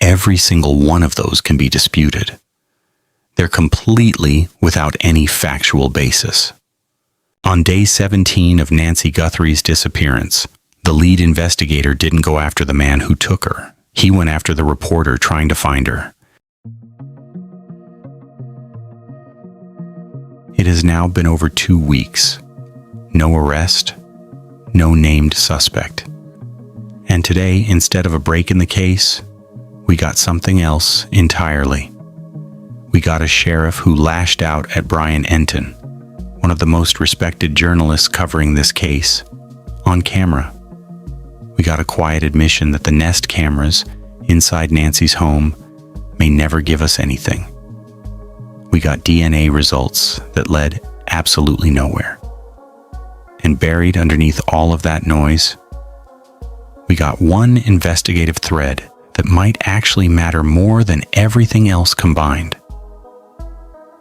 every single one of those can be disputed. They're completely without any factual basis. On day 17 of Nancy Guthrie's disappearance, the lead investigator didn't go after the man who took her. He went after the reporter trying to find her. It has now been over 2 weeks. No arrest, no named suspect. And today, instead of a break in the case, we got something else entirely. We got a sheriff who lashed out at Brian Entin, one of the most respected journalists covering this case, on camera. We got a quiet admission that the Nest cameras inside Nancy's home may never give us anything. We got DNA results that led absolutely nowhere. And buried underneath all of that noise, we got one investigative thread that might actually matter more than everything else combined.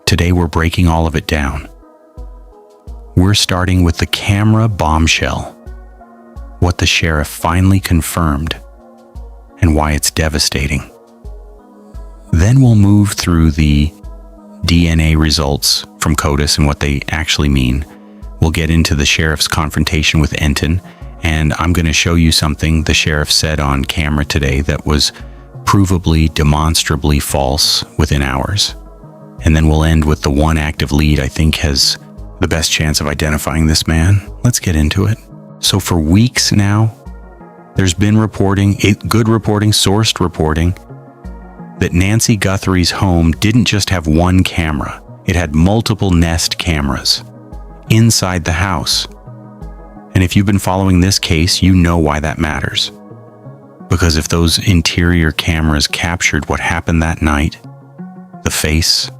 Today we're breaking all of it down. We're starting with the camera bombshell, what the sheriff finally confirmed, and why it's devastating. Then we'll move through the DNA results from CODIS and what they actually mean. We'll get into the sheriff's confrontation with Entin, and I'm going to show you something the sheriff said on camera today that was provably, demonstrably false within hours. And then we'll end with the one active lead I think has the best chance of identifying this man. Let's get into it. So for weeks now, there's been reporting, good reporting, sourced reporting, that Nancy Guthrie's home didn't just have one camera. It had multiple Nest cameras inside the house. And if you've been following this case, you know why that matters. Because if those interior cameras captured what happened that night, the face,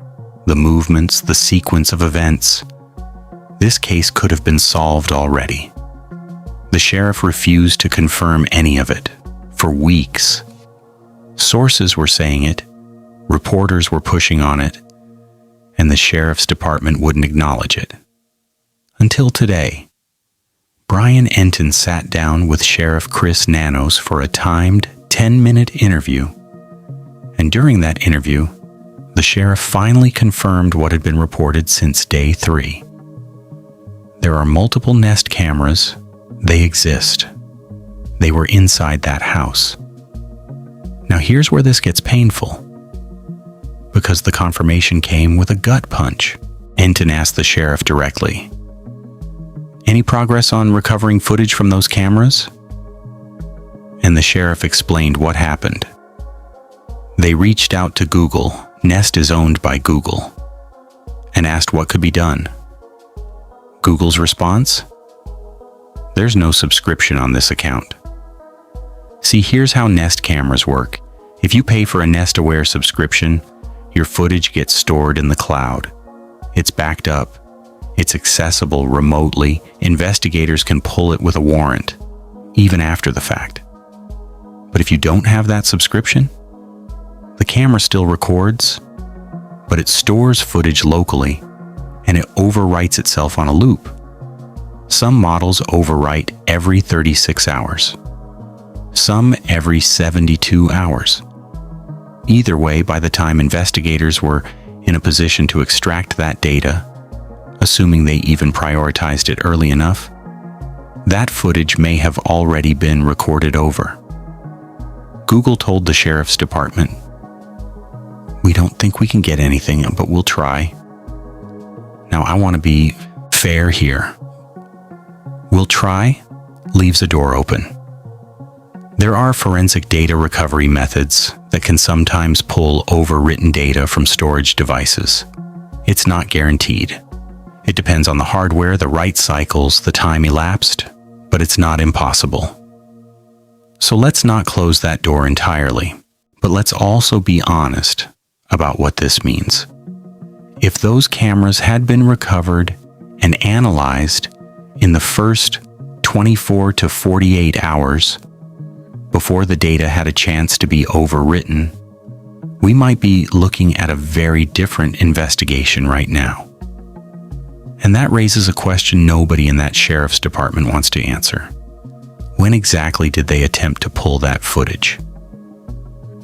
the movements, the sequence of events, this case could have been solved already. The sheriff refused to confirm any of it for weeks. Sources were saying it, reporters were pushing on it, and the sheriff's department wouldn't acknowledge it. Until today, Brian Entin sat down with Sheriff Chris Nanos for a timed 10-minute interview. And during that interview, the sheriff finally confirmed what had been reported since day 3. There are multiple Nest cameras. They exist. They were inside that house. Now here's where this gets painful. Because the confirmation came with a gut punch. Entin asked the sheriff directly, "Any progress on recovering footage from those cameras?" And the sheriff explained what happened. They reached out to Google, Nest is owned by Google, and asked what could be done. Google's response? There's no subscription on this account. See, here's how Nest cameras work. If you pay for a Nest Aware subscription, your footage gets stored in the cloud. It's backed up. It's accessible remotely. Investigators can pull it with a warrant, even after the fact. But if you don't have that subscription, the camera still records, but it stores footage locally, and it overwrites itself on a loop. Some models overwrite every 36 hours. Some every 72 hours. Either way, by the time investigators were in a position to extract that data, assuming they even prioritized it early enough, that footage may have already been recorded over. Google told the sheriff's department, "We don't think we can get anything, but we'll try." Now, I want to be fair here. "We'll try" leaves a door open. There are forensic data recovery methods that can sometimes pull overwritten data from storage devices. It's not guaranteed. It depends on the hardware, the write cycles, the time elapsed, but it's not impossible. So let's not close that door entirely, but let's also be honest about what this means. If those cameras had been recovered and analyzed in the first 24 to 48 hours, before the data had a chance to be overwritten, we might be looking at a very different investigation right now. And that raises a question nobody in that sheriff's department wants to answer. When exactly did they attempt to pull that footage?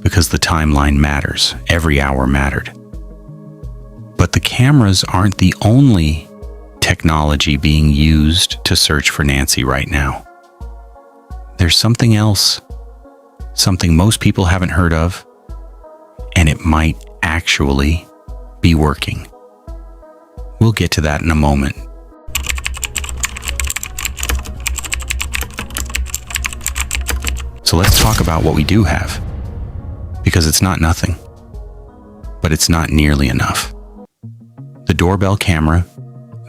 because the timeline matters. Every hour mattered. But the cameras aren't the only technology being used to search for Nancy right now. There's something else, something most people haven't heard of, and it might actually be working. We'll get to that in a moment. So let's talk about what we do have, because it's not nothing, but it's not nearly enough. The doorbell camera,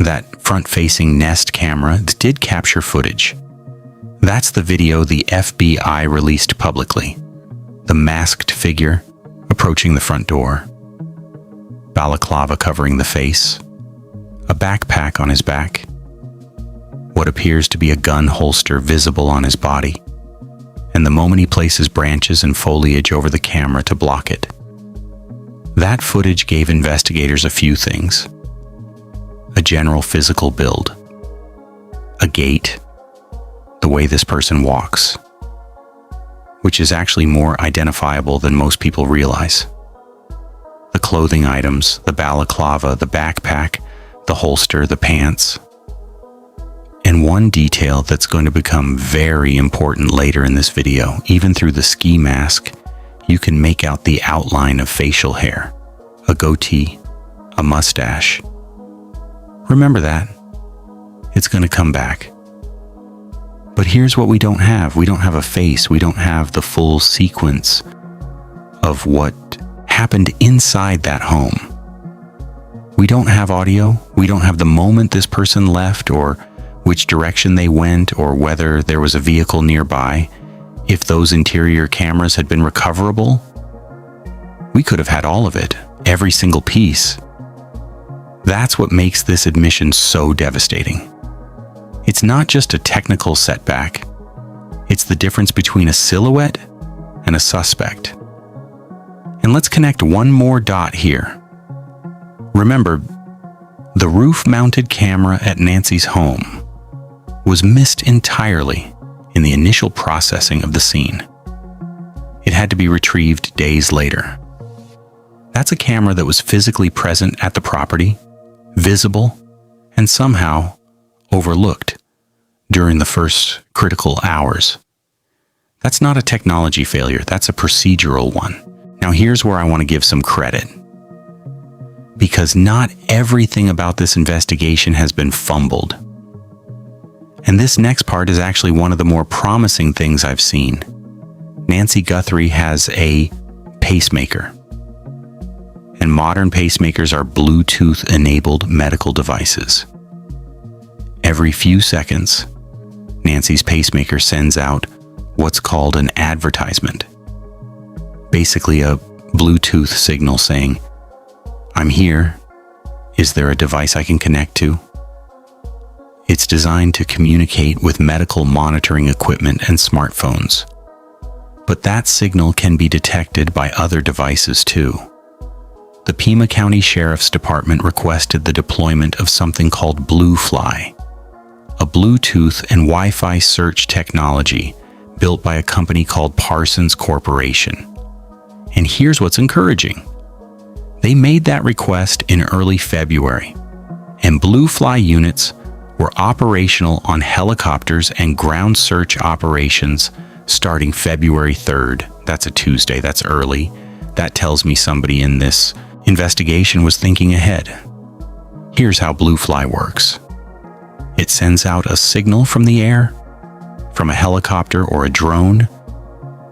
that front-facing Nest camera, did capture footage. That's the video the FBI released publicly. The masked figure approaching the front door, balaclava covering the face, a backpack on his back, what appears to be a gun holster visible on his body, and the moment he places branches and foliage over the camera to block it. That footage gave investigators a few things: a general physical build, a gait, the way this person walks, which is actually more identifiable than most people realize. The clothing items, the balaclava, the backpack, the holster, the pants. And one detail that's going to become very important later in this video, even through the ski mask, you can make out the outline of facial hair, a goatee, a mustache. Remember that. It's going to come back. But here's what we don't have. We don't have a face. We don't have the full sequence of what happened inside that home. We don't have audio. We don't have the moment this person left, or which direction they went, or whether there was a vehicle nearby. If those interior cameras had been recoverable, we could have had all of it, every single piece. That's what makes this admission so devastating. It's not just a technical setback. It's the difference between a silhouette and a suspect. And let's connect one more dot here. Remember, the roof-mounted camera at Nancy's home was missed entirely in the initial processing of the scene. It had to be retrieved days later. That's a camera that was physically present at the property, visible, and somehow overlooked during the first critical hours. That's not a technology failure, that's a procedural one. Now here's where I want to give some credit, because not everything about this investigation has been fumbled. And this next part is actually one of the more promising things I've seen. Nancy Guthrie has a pacemaker. And modern pacemakers are Bluetooth-enabled medical devices. Every few seconds, Nancy's pacemaker sends out what's called an advertisement. Basically a Bluetooth signal saying, "I'm here. Is there a device I can connect to?" It's designed to communicate with medical monitoring equipment and smartphones. But that signal can be detected by other devices too. The Pima County Sheriff's Department requested the deployment of something called BlueFly, a Bluetooth and Wi-Fi search technology built by a company called Parsons Corporation. And here's what's encouraging. They made that request in early February, and BlueFly units were operational on helicopters and ground search operations starting February 3rd. That's a Tuesday, that's early. That tells me somebody in this investigation was thinking ahead. Here's how BlueFly works. It sends out a signal from the air, from a helicopter or a drone,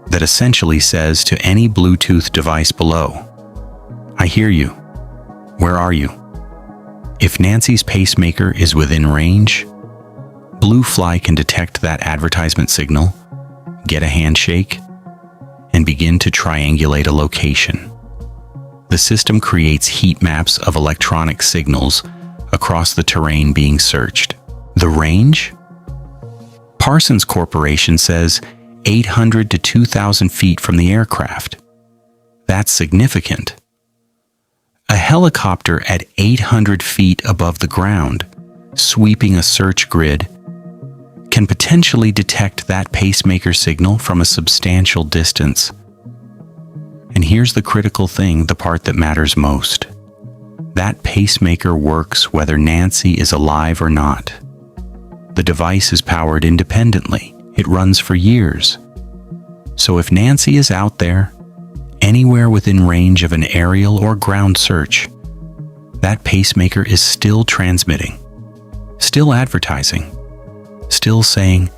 that essentially says to any Bluetooth device below, "I hear you. Where are you?" If Nancy's pacemaker is within range, BlueFly can detect that advertisement signal, get a handshake, and begin to triangulate a location. The system creates heat maps of electronic signals across the terrain being searched. The range? Parsons Corporation says 800 to 2,000 feet from the aircraft. That's significant. A helicopter at 800 feet above the ground, sweeping a search grid, can potentially detect that pacemaker signal from a substantial distance. And here's the critical thing, the part that matters most. That pacemaker works whether Nancy is alive or not. The device is powered independently. It runs for years. So if Nancy is out there, anywhere within range of an aerial or ground search, that pacemaker is still transmitting, still advertising, still saying,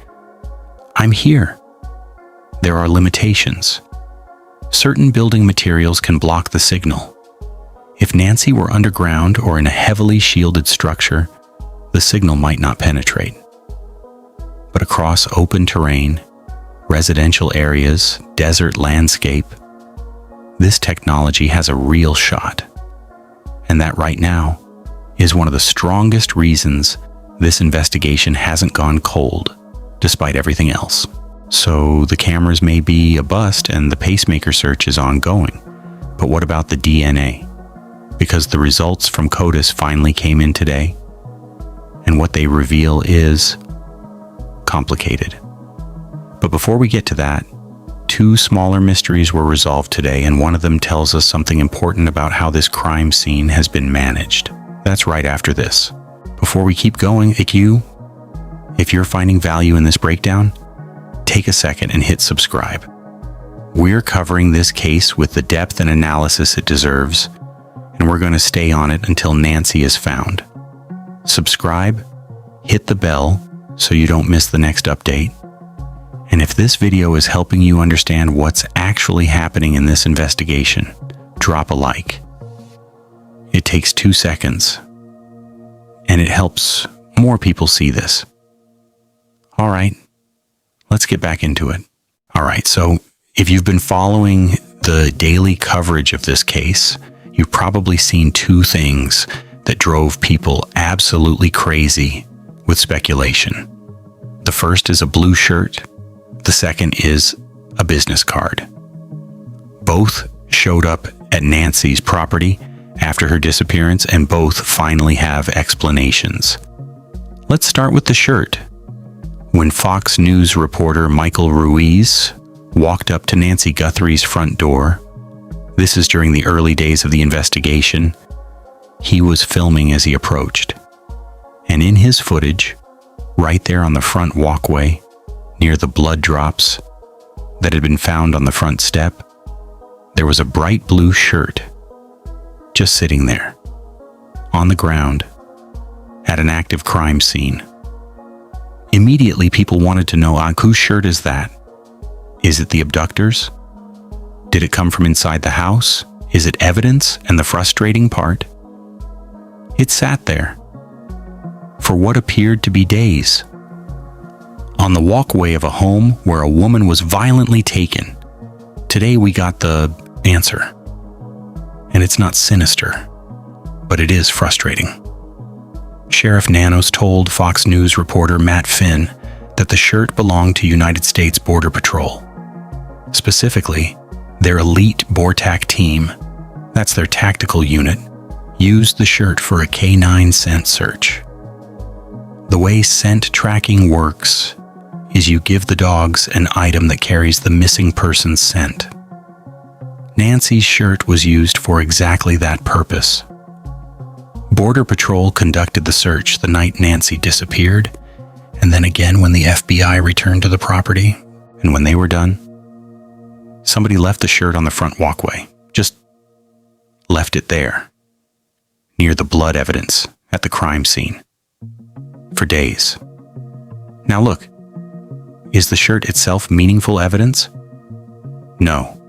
"I'm here." There are limitations. Certain building materials can block the signal. If Nancy were underground or in a heavily shielded structure, the signal might not penetrate. But across open terrain, residential areas, desert landscape, this technology has a real shot. And that right now is one of the strongest reasons this investigation hasn't gone cold, despite everything else. So the cameras may be a bust and the pacemaker search is ongoing. But what about the DNA? Because the results from CODIS finally came in today, and what they reveal is complicated. But before we get to that, two smaller mysteries were resolved today, and one of them tells us something important about how this crime scene has been managed. That's right after this. Before we keep going, if you're finding value in this breakdown, take a second and hit subscribe. We're covering this case with the depth and analysis it deserves, and we're going to stay on it until Nancy is found. Subscribe, hit the bell so you don't miss the next update. And if this video is helping you understand what's actually happening in this investigation, drop a like. It takes 2 seconds, and it helps more people see this. All right, let's get back into it. All right, so if you've been following the daily coverage of this case, you've probably seen two things that drove people absolutely crazy with speculation. The first is a blue shirt. The second is a business card. Both showed up at Nancy's property after her disappearance, and both finally have explanations. Let's start with the shirt. When Fox News reporter Michael Ruiz walked up to Nancy Guthrie's front door, this is during the early days of the investigation, he was filming as he approached. And in his footage, right there on the front walkway, near the blood drops that had been found on the front step, there was a bright blue shirt just sitting there, on the ground, at an active crime scene. Immediately, people wanted to know, whose shirt is that? Is it the abductors? Did it come from inside the house? Is it evidence? And the frustrating part, it sat there for what appeared to be days, on the walkway of a home where a woman was violently taken. Today we got the answer. And it's not sinister, but it is frustrating. Sheriff Nanos told Fox News reporter Matt Finn that the shirt belonged to United States Border Patrol. Specifically, their elite BORTAC team, that's their tactical unit, used the shirt for a K9 scent search. The way scent tracking works is you give the dogs an item that carries the missing person's scent. Nancy's shirt was used for exactly that purpose. Border Patrol conducted the search the night Nancy disappeared, and then again when the FBI returned to the property. And when they were done, somebody left the shirt on the front walkway, just left it there, near the blood evidence at the crime scene, for days. Now look, is the shirt itself meaningful evidence? No.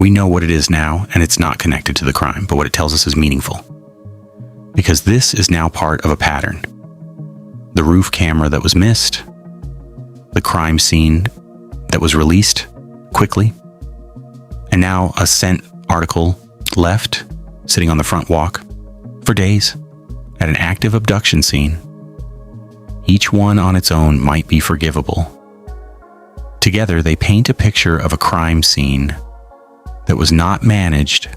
We know what it is now, and it's not connected to the crime, but what it tells us is meaningful. Because this is now part of a pattern. The roof camera that was missed, the crime scene that was released quickly, and now a scent article left sitting on the front walk for days at an active abduction scene. Each one on its own might be forgivable. Together, they paint a picture of a crime scene that was not managed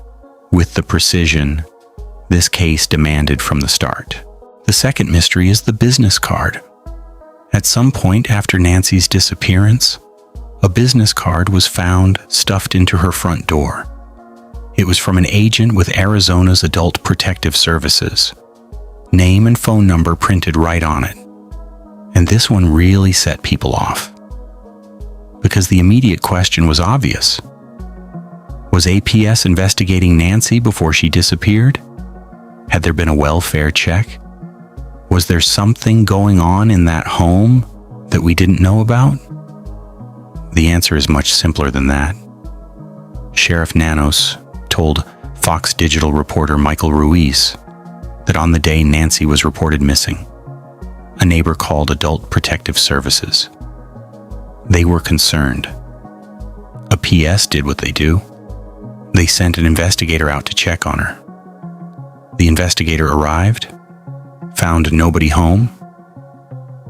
with the precision this case demanded from the start. The second mystery is the business card. At some point after Nancy's disappearance, a business card was found stuffed into her front door. It was from an agent with Arizona's Adult Protective Services. Name and phone number printed right on it. And this one really set people off. Because the immediate question was obvious. Was APS investigating Nancy before she disappeared? Had there been a welfare check? Was there something going on in that home that we didn't know about? The answer is much simpler than that. Sheriff Nanos told Fox Digital reporter Michael Ruiz that on the day Nancy was reported missing, a neighbor called Adult Protective Services. They were concerned. A PS did what they do. They sent an investigator out to check on her. The investigator arrived, found nobody home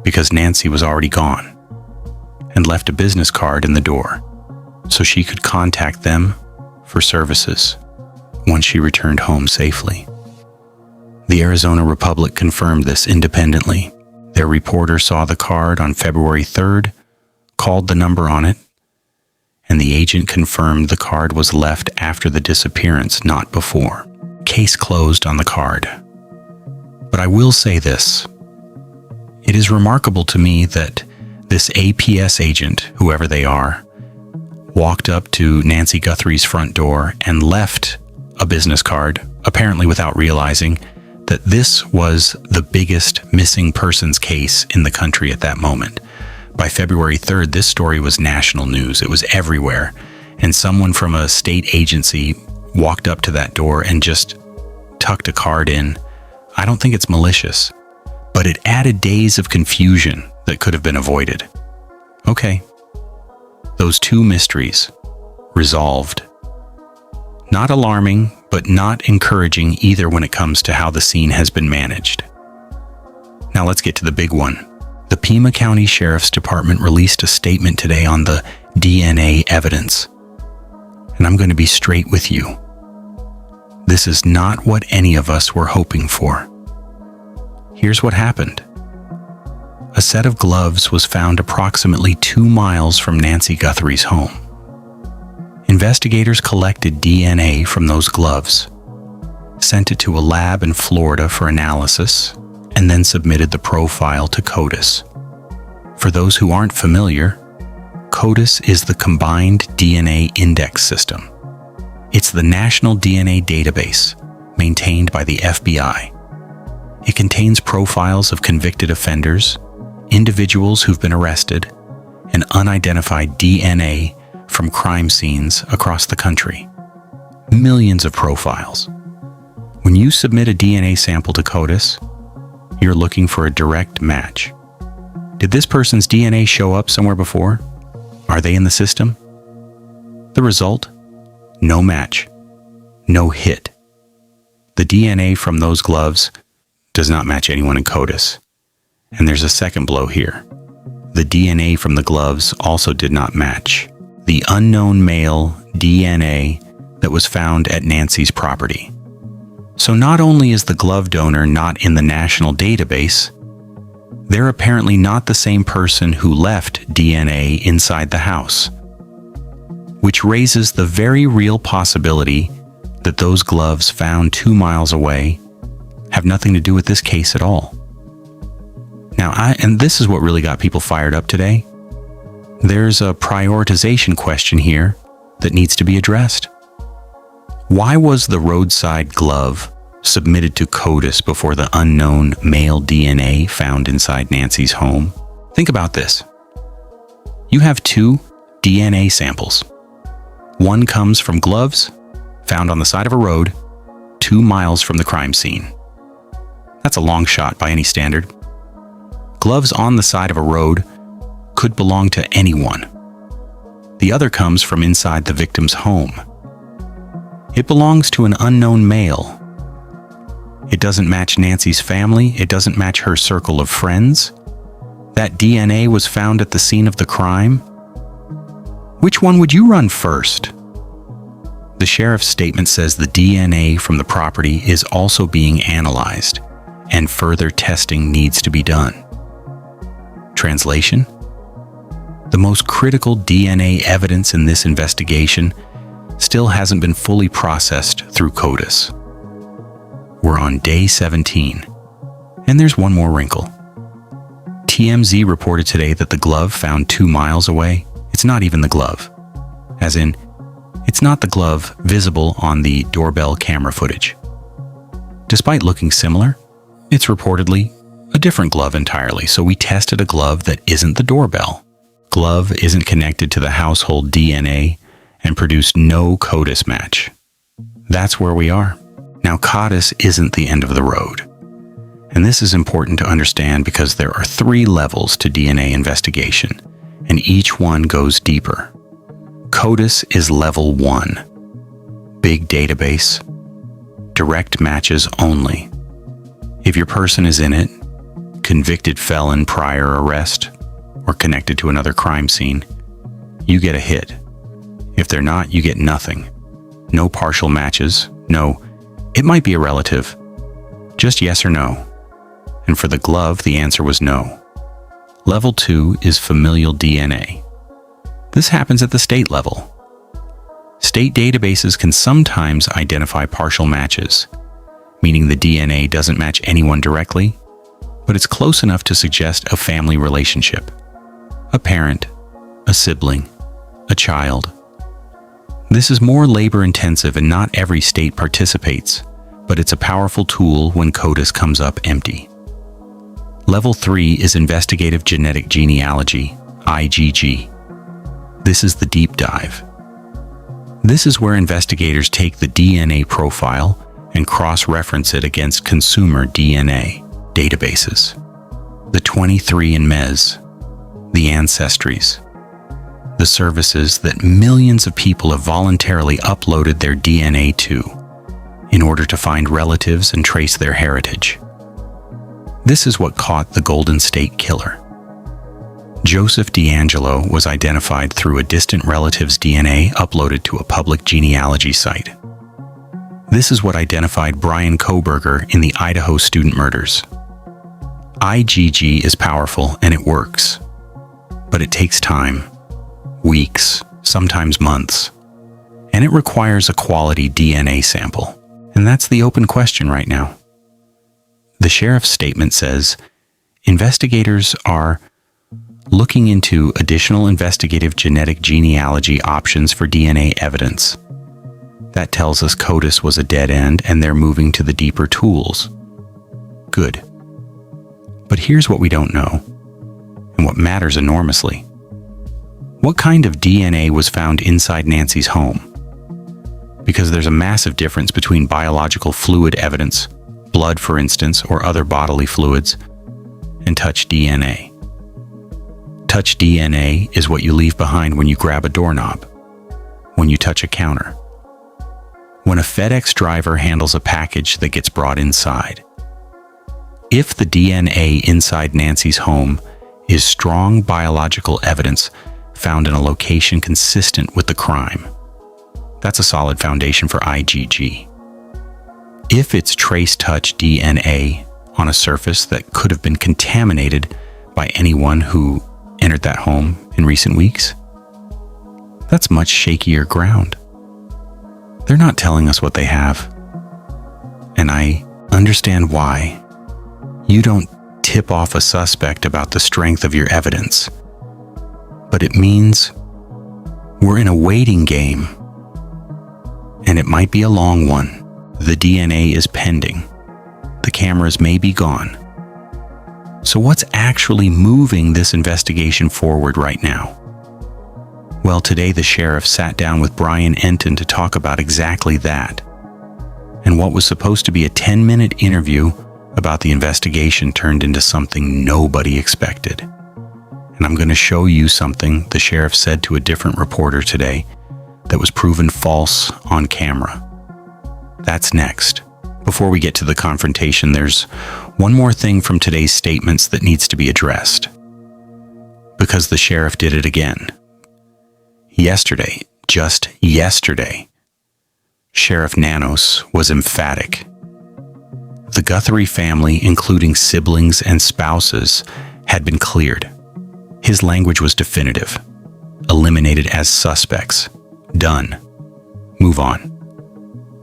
because Nancy was already gone, and left a business card in the door so she could contact them for services once she returned home safely. The Arizona Republic confirmed this independently. Their reporter saw the card on February 3rd, called the number on it, and the agent confirmed the card was left after the disappearance, not before. Case closed on the card. But I will say this. It is remarkable to me that this APS agent, whoever they are, walked up to Nancy Guthrie's front door and left a business card, apparently without realizing that this was the biggest missing persons case in the country at that moment. By February 3rd, this story was national news. It was everywhere. And someone from a state agency walked up to that door and just tucked a card in. I don't think it's malicious, but it added days of confusion that could have been avoided. Okay. Those two mysteries resolved. Not alarming, but not encouraging either when it comes to how the scene has been managed. Now let's get to the big one. The Pima County Sheriff's Department released a statement today on the DNA evidence. And I'm going to be straight with you. This is not what any of us were hoping for. Here's what happened. A set of gloves was found approximately 2 miles from Nancy Guthrie's home. Investigators collected DNA from those gloves, sent it to a lab in Florida for analysis, and then submitted the profile to CODIS. For those who aren't familiar, CODIS is the Combined DNA Index System. It's the national DNA database maintained by the FBI. It contains profiles of convicted offenders, individuals who've been arrested, and unidentified DNA from crime scenes across the country. Millions of profiles. When you submit a DNA sample to CODIS, you're looking for a direct match. Did this person's DNA show up somewhere before? Are they in the system? The result? No match. No hit. The DNA from those gloves does not match anyone in CODIS. And there's a second blow here. The DNA from the gloves also did not match the unknown male DNA that was found at Nancy's property. So not only is the glove donor not in the national database, they're apparently not the same person who left DNA inside the house, which raises the very real possibility that those gloves found 2 miles away have nothing to do with this case at all. Now, and this is what really got people fired up today. There's a prioritization question here that needs to be addressed. Why was the roadside glove submitted to CODIS before the unknown male DNA found inside Nancy's home? Think about this. You have 2 DNA samples. One comes from gloves found on the side of a road 2 miles from the crime scene. That's a long shot by any standard. Gloves on the side of a road could belong to anyone. The other comes from inside the victim's home. It belongs to an unknown male. It doesn't match Nancy's family. It doesn't match her circle of friends. That DNA was found at the scene of the crime. Which one would you run first? The sheriff's statement says the DNA from the property is also being analyzed, and further testing needs to be done. Translation? The most critical DNA evidence in this investigation still hasn't been fully processed through CODIS. We're on day 17, and there's one more wrinkle. TMZ reported today that the glove found 2 miles away, it's not even the glove. As in, it's not the glove visible on the doorbell camera footage. Despite looking similar, it's reportedly a different glove entirely, so we tested a glove that isn't the doorbell. Glove isn't connected to the household DNA and produced no CODIS match. That's where we are. Now, CODIS isn't the end of the road. And this is important to understand because there are 3 levels to DNA investigation, and each one goes deeper. CODIS is level 1. Big database. Direct matches only. If your person is in it, convicted felon prior arrest, or connected to another crime scene, you get a hit. If they're not, you get nothing. No partial matches, no, it might be a relative. Just yes or no. And for the glove, the answer was no. Level 2 is familial DNA. This happens at the state level. State databases can sometimes identify partial matches, meaning the DNA doesn't match anyone directly, but it's close enough to suggest a family relationship. A parent, a sibling, a child. This is more labor-intensive and not every state participates, but it's a powerful tool when CODIS comes up empty. Level 3 is Investigative Genetic Genealogy, IgG. This is the deep dive. This is where investigators take the DNA profile and cross-reference it against consumer DNA databases. The 23andMes, the Ancestries, the services that millions of people have voluntarily uploaded their DNA to in order to find relatives and trace their heritage. This is what caught the Golden State Killer. Joseph DeAngelo was identified through a distant relative's DNA uploaded to a public genealogy site. This is what identified Brian Kohberger in the Idaho student murders. IgG is powerful and it works, but it takes time, weeks, sometimes months, and it requires a quality DNA sample. And that's the open question right now. The sheriff's statement says, investigators are looking into additional investigative genetic genealogy options for DNA evidence. That tells us CODIS was a dead end and they're moving to the deeper tools. Good. But here's what we don't know, and what matters enormously. What kind of DNA was found inside Nancy's home? Because there's a massive difference between biological fluid evidence, blood for instance, or other bodily fluids, and touch DNA. Touch DNA is what you leave behind when you grab a doorknob, when you touch a counter, when a FedEx driver handles a package that gets brought inside. If the DNA inside Nancy's home is strong biological evidence found in a location consistent with the crime, that's a solid foundation for IgG. If it's trace touch DNA on a surface that could have been contaminated by anyone who entered that home in recent weeks, that's much shakier ground. They're not telling us what they have. And I understand why. You don't tip off a suspect about the strength of your evidence. But it means we're in a waiting game. And it might be a long one. The DNA is pending. The cameras may be gone. So what's actually moving this investigation forward right now? Well, today the sheriff sat down with Brian Entin to talk about exactly that. And what was supposed to be a 10-minute interview about the investigation turned into something nobody expected. And I'm going to show you something the sheriff said to a different reporter today that was proven false on camera. That's next. Before we get to the confrontation, there's one more thing from today's statements that needs to be addressed. Because the sheriff did it again. Yesterday, just yesterday, Sheriff Nanos was emphatic. The Guthrie family, including siblings and spouses, had been cleared. His language was definitive. Eliminated as suspects. Done. Move on.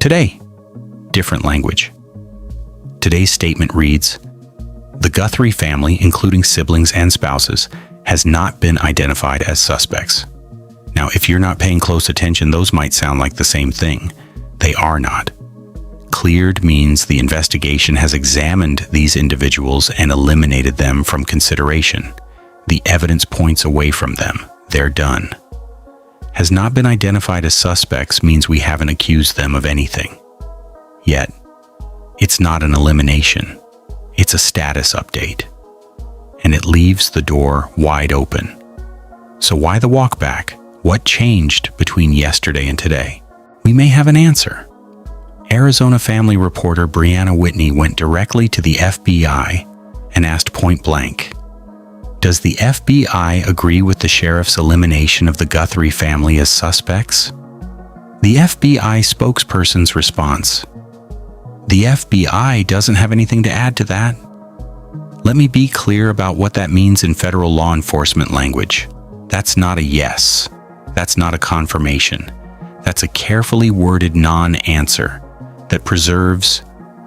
Today, different language. Today's statement reads, "The Guthrie family, including siblings and spouses, has not been identified as suspects." Now, if you're not paying close attention, those might sound like the same thing. They are not. Cleared means the investigation has examined these individuals and eliminated them from consideration. The evidence points away from them. They're done. Has not been identified as suspects means we haven't accused them of anything. Yet, it's not an elimination. It's a status update. And it leaves the door wide open. So why the walk back? What changed between yesterday and today? We may have an answer. Arizona family reporter Brianna Whitney went directly to the FBI and asked point blank, "Does the FBI agree with the sheriff's elimination of the Guthrie family as suspects?" The FBI spokesperson's response, "The FBI doesn't have anything to add to that." Let me be clear about what that means in federal law enforcement language. That's not a yes. That's not a confirmation. That's a carefully worded non-answer that preserves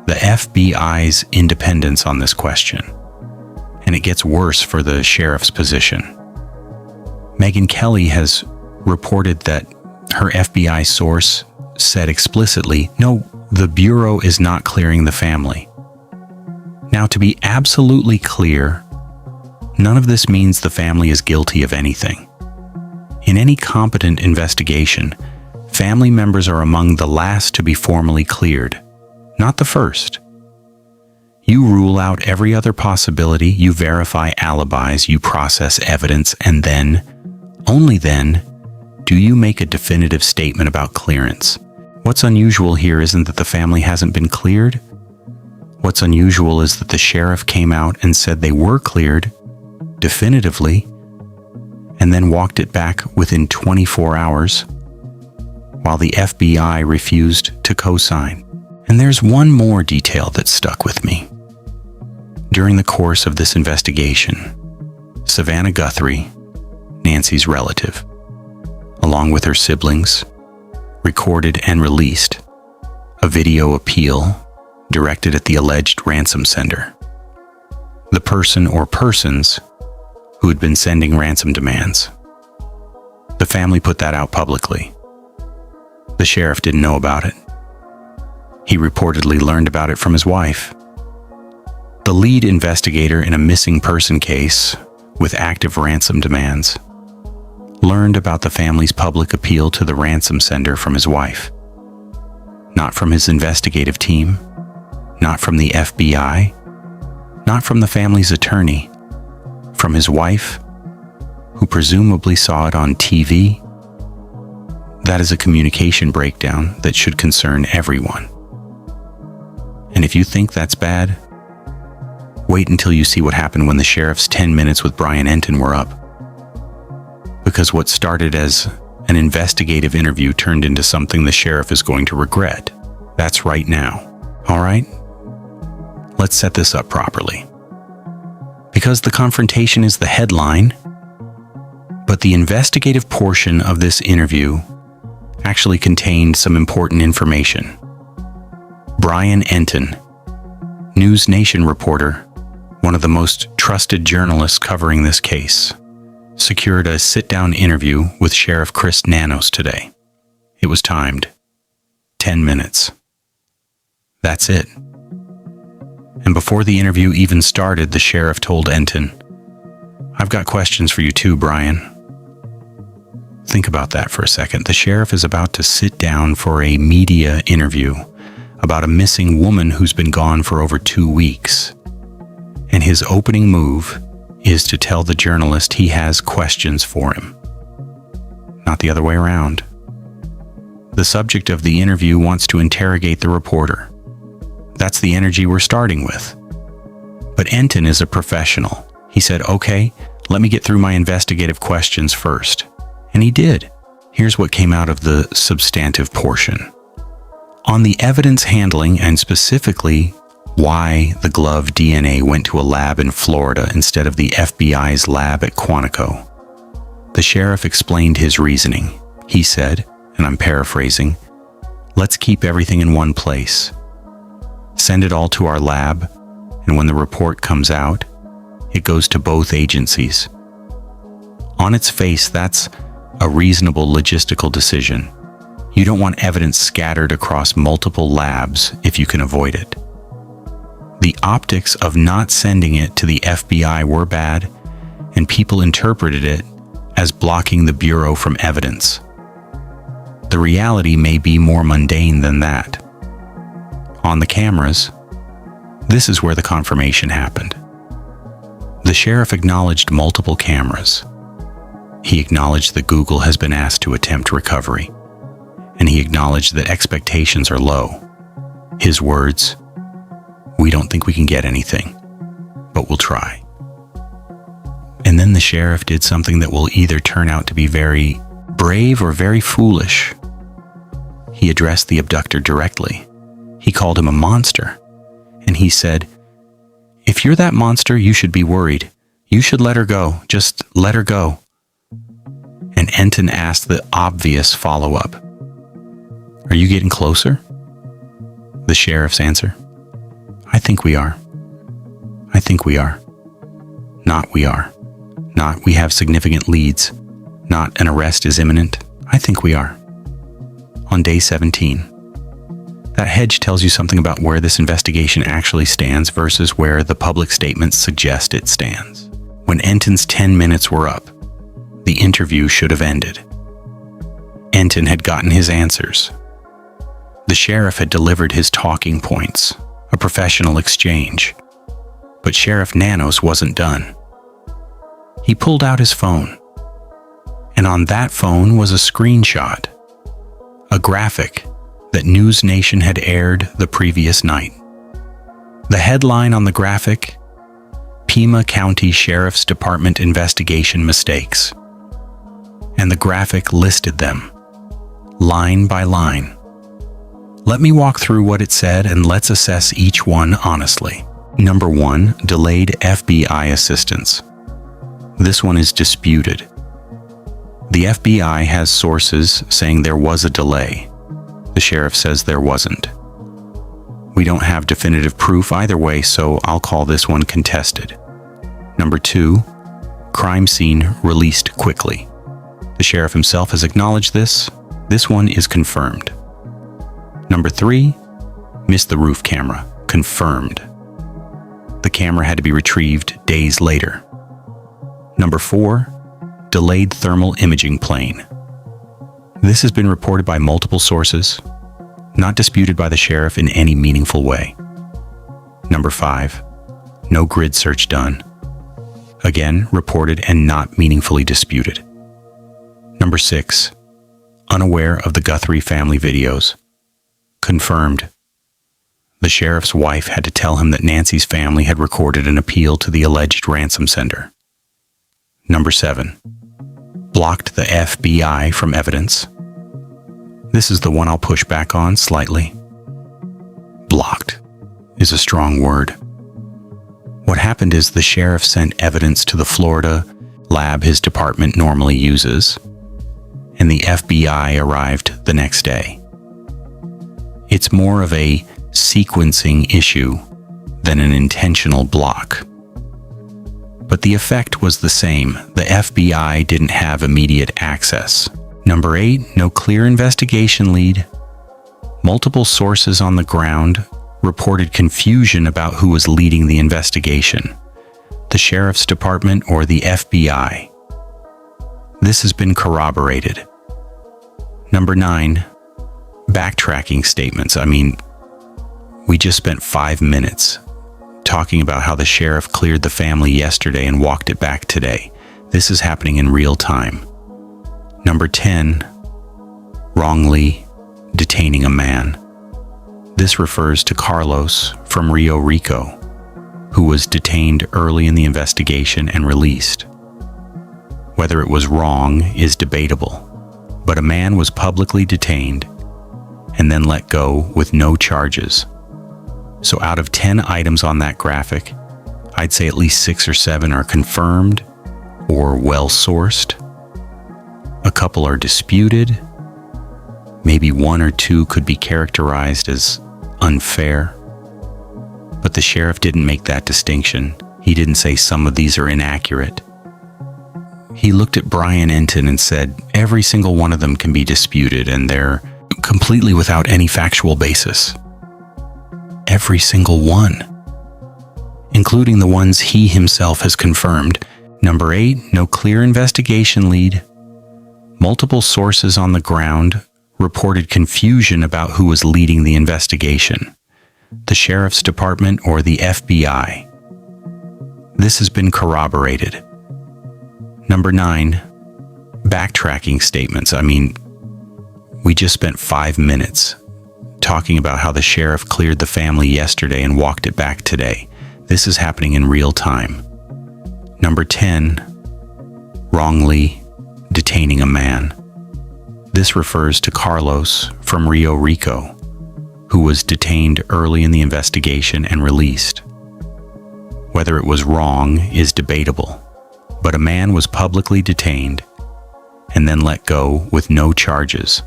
the FBI's independence on this question. And it gets worse for the sheriff's position. Megyn Kelly has reported that her FBI source said explicitly, "No, the Bureau is not clearing the family." Now, to be absolutely clear, none of this means the family is guilty of anything. In any competent investigation, family members are among the last to be formally cleared, not the first. You rule out every other possibility, you verify alibis, you process evidence, and then, only then, do you make a definitive statement about clearance. What's unusual here isn't that the family hasn't been cleared. What's unusual is that the sheriff came out and said they were cleared, definitively, and then walked it back within 24 hours, while the FBI refused to co-sign. And there's one more detail that stuck with me. During the course of this investigation, Savannah Guthrie, Nancy's relative, along with her siblings, recorded and released a video appeal directed at the alleged ransom sender, the person or persons who had been sending ransom demands. The family put that out publicly. The sheriff didn't know about it. He reportedly learned about it from his wife. The lead investigator in a missing person case with active ransom demands learned about the family's public appeal to the ransom sender from his wife. Not from his investigative team, not from the FBI, not from the family's attorney, from his wife, who presumably saw it on TV. That is a communication breakdown that should concern everyone. And if you think that's bad, wait until you see what happened when the sheriff's 10 minutes with Brian Entin were up. Because what started as an investigative interview turned into something the sheriff is going to regret. That's right now. All right? Let's set this up properly. Because the confrontation is the headline, but the investigative portion of this interview actually contained some important information. Brian Entin, NewsNation reporter, one of the most trusted journalists covering this case, secured a sit-down interview with Sheriff Chris Nanos today. It was timed. 10 minutes. That's it. And before the interview even started, the sheriff told Entin, "I've got questions for you too, Brian." Think about that for a second. The sheriff is about to sit down for a media interview about a missing woman who's been gone for over 2 weeks. And his opening move is to tell the journalist he has questions for him. Not the other way around. The subject of the interview wants to interrogate the reporter. That's the energy we're starting with. But Entin is a professional. He said, "Okay, let me get through my investigative questions first." And he did. Here's what came out of the substantive portion. On the evidence handling and specifically why the glove DNA went to a lab in Florida instead of the FBI's lab at Quantico. The sheriff explained his reasoning. He said, and I'm paraphrasing, "Let's keep everything in one place. Send it all to our lab, and when the report comes out, it goes to both agencies." On its face, that's a reasonable logistical decision. You don't want evidence scattered across multiple labs if you can avoid it. The optics of not sending it to the FBI were bad, and people interpreted it as blocking the Bureau from evidence. The reality may be more mundane than that. On the cameras, this is where the confirmation happened. The sheriff acknowledged multiple cameras. He acknowledged that Google has been asked to attempt recovery, and he acknowledged that expectations are low. His words, "We don't think we can get anything, but we'll try." And then the sheriff did something that will either turn out to be very brave or very foolish. He addressed the abductor directly. He called him a monster, and he said, "If you're that monster, you should be worried. You should let her go. Just let her go." And Entin asked the obvious follow-up, "Are you getting closer?" The sheriff's answer, "I think we are. I think we are. Not we are. Not we have significant leads. Not an arrest is imminent. I think we are." On day 17. That hedge tells you something about where this investigation actually stands versus where the public statements suggest it stands. When Entin's 10 minutes were up, the interview should have ended. Entin had gotten his answers. The sheriff had delivered his talking points, a professional exchange. But Sheriff Nanos wasn't done. He pulled out his phone, and on that phone was a screenshot, a graphic that NewsNation had aired the previous night. The headline on the graphic, "Pima County Sheriff's Department Investigation Mistakes." And the graphic listed them, line by line. Let me walk through what it said and let's assess each one honestly. Number 1, delayed FBI assistance. This one is disputed. The FBI has sources saying there was a delay. The sheriff says there wasn't. We don't have definitive proof either way, so I'll call this one contested. Number 2, crime scene released quickly. The sheriff himself has acknowledged this. This one is confirmed. Number 3, missed the roof camera. Confirmed. The camera had to be retrieved days later. Number 4, delayed thermal imaging plane. This has been reported by multiple sources, not disputed by the sheriff in any meaningful way. Number 5, no grid search done. Again, reported and not meaningfully disputed. Number 6, unaware of the Guthrie family videos. Confirmed. The sheriff's wife had to tell him that Nancy's family had recorded an appeal to the alleged ransom sender. Number 7, blocked the FBI from evidence. This is the one I'll push back on slightly. Blocked is a strong word. What happened is the sheriff sent evidence to the Florida lab his department normally uses, and the FBI arrived the next day. It's more of a sequencing issue than an intentional block. But the effect was the same. The FBI didn't have immediate access. Number 8, no clear investigation lead. Multiple sources on the ground reported confusion about who was leading the investigation, the sheriff's department or the FBI. This has been corroborated. Number 9, backtracking statements. We just spent 5 minutes talking about how the sheriff cleared the family yesterday and walked it back today. This is happening in real time. Number 10, wrongly detaining a man. This refers to Carlos from Rio Rico, who was detained early in the investigation and released. Whether it was wrong is debatable, but a man was publicly detained and then let go with no charges. So out of 10 items on that graphic, I'd say at least 6 or 7 are confirmed or well-sourced. A couple are disputed. Maybe 1 or 2 could be characterized as unfair. But the sheriff didn't make that distinction. He didn't say some of these are inaccurate. He looked at Brian Entin and said, every single one of them can be disputed and they're completely without any factual basis. Every single one, including the ones he himself has confirmed. Number 8, no clear investigation lead. Multiple sources on the ground reported confusion about who was leading the investigation, the sheriff's department or the FBI. This has been corroborated. Number 9, backtracking statements. We just spent 5 minutes talking about how the sheriff cleared the family yesterday and walked it back today. This is happening in real time. Number 10, wrongly detaining a man. This refers to Carlos from Rio Rico, who was detained early in the investigation and released. Whether it was wrong is debatable, but a man was publicly detained and then let go with no charges.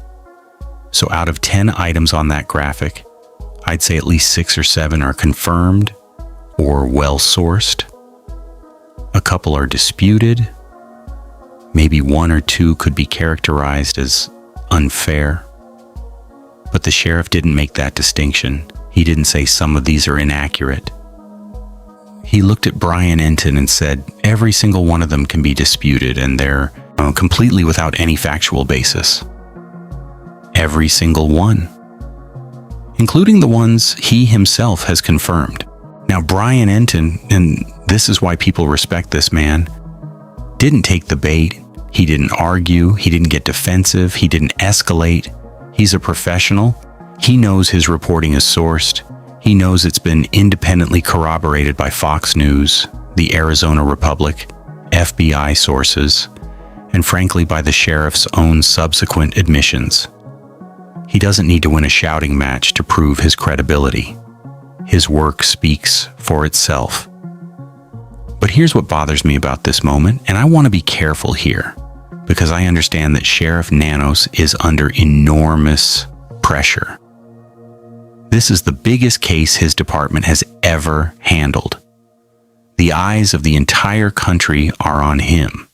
So out of 10 items on that graphic, I'd say at least 6 or 7 are confirmed or well-sourced. A couple are disputed. Maybe 1 or 2 could be characterized as unfair. But the sheriff didn't make that distinction. He didn't say some of these are inaccurate. He looked at Brian Entin and said, every single one of them can be disputed and they're completely without any factual basis. Every single one, including the ones he himself has confirmed. Now, Brian Entin, and this is why people respect this man, didn't take the bait. He didn't argue. He didn't get defensive. He didn't escalate. He's a professional. He knows his reporting is sourced. He knows it's been independently corroborated by Fox News, the Arizona Republic, FBI sources, and frankly by the sheriff's own subsequent admissions. He doesn't need to win a shouting match to prove his credibility. His work speaks for itself. But here's what bothers me about this moment, and I want to be careful here, because I understand that Sheriff Nanos is under enormous pressure. This is the biggest case his department has ever handled. The eyes of the entire country are on him.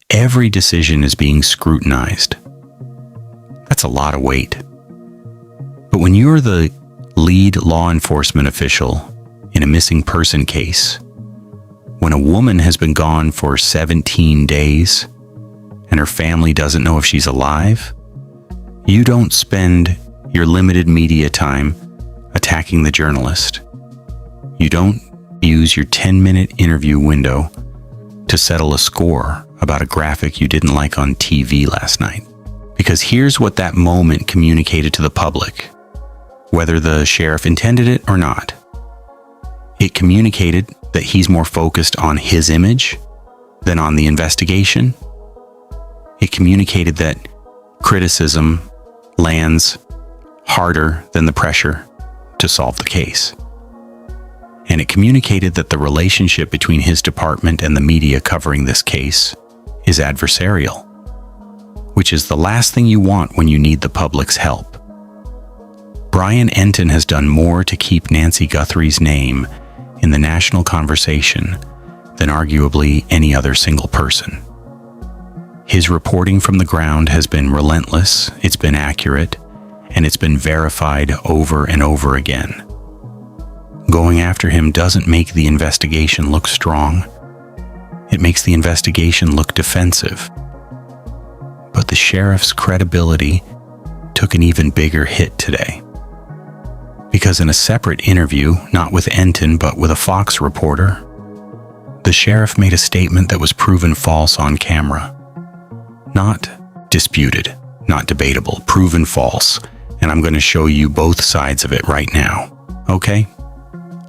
Every decision is being scrutinized. That's a lot of weight. But when you're the lead law enforcement official in a missing person case, when a woman has been gone for 17 days and her family doesn't know if she's alive, you don't spend your limited media time attacking the journalist. You don't use your 10-minute interview window to settle a score about a graphic you didn't like on TV last night. Because here's what that moment communicated to the public, whether the sheriff intended it or not. It communicated that he's more focused on his image than on the investigation. It communicated that criticism lands harder than the pressure to solve the case. And it communicated that the relationship between his department and the media covering this case is adversarial, which is the last thing you want when you need the public's help. Brian Entin has done more to keep Nancy Guthrie's name in the national conversation than arguably any other single person. His reporting from the ground has been relentless, it's been accurate, and it's been verified over and over again. Going after him doesn't make the investigation look strong. It makes the investigation look defensive. But the sheriff's credibility took an even bigger hit today. Because in a separate interview, not with Entin but with a Fox reporter, the sheriff made a statement that was proven false on camera. Not disputed, not debatable, proven false. And I'm going to show you both sides of it right now. Okay?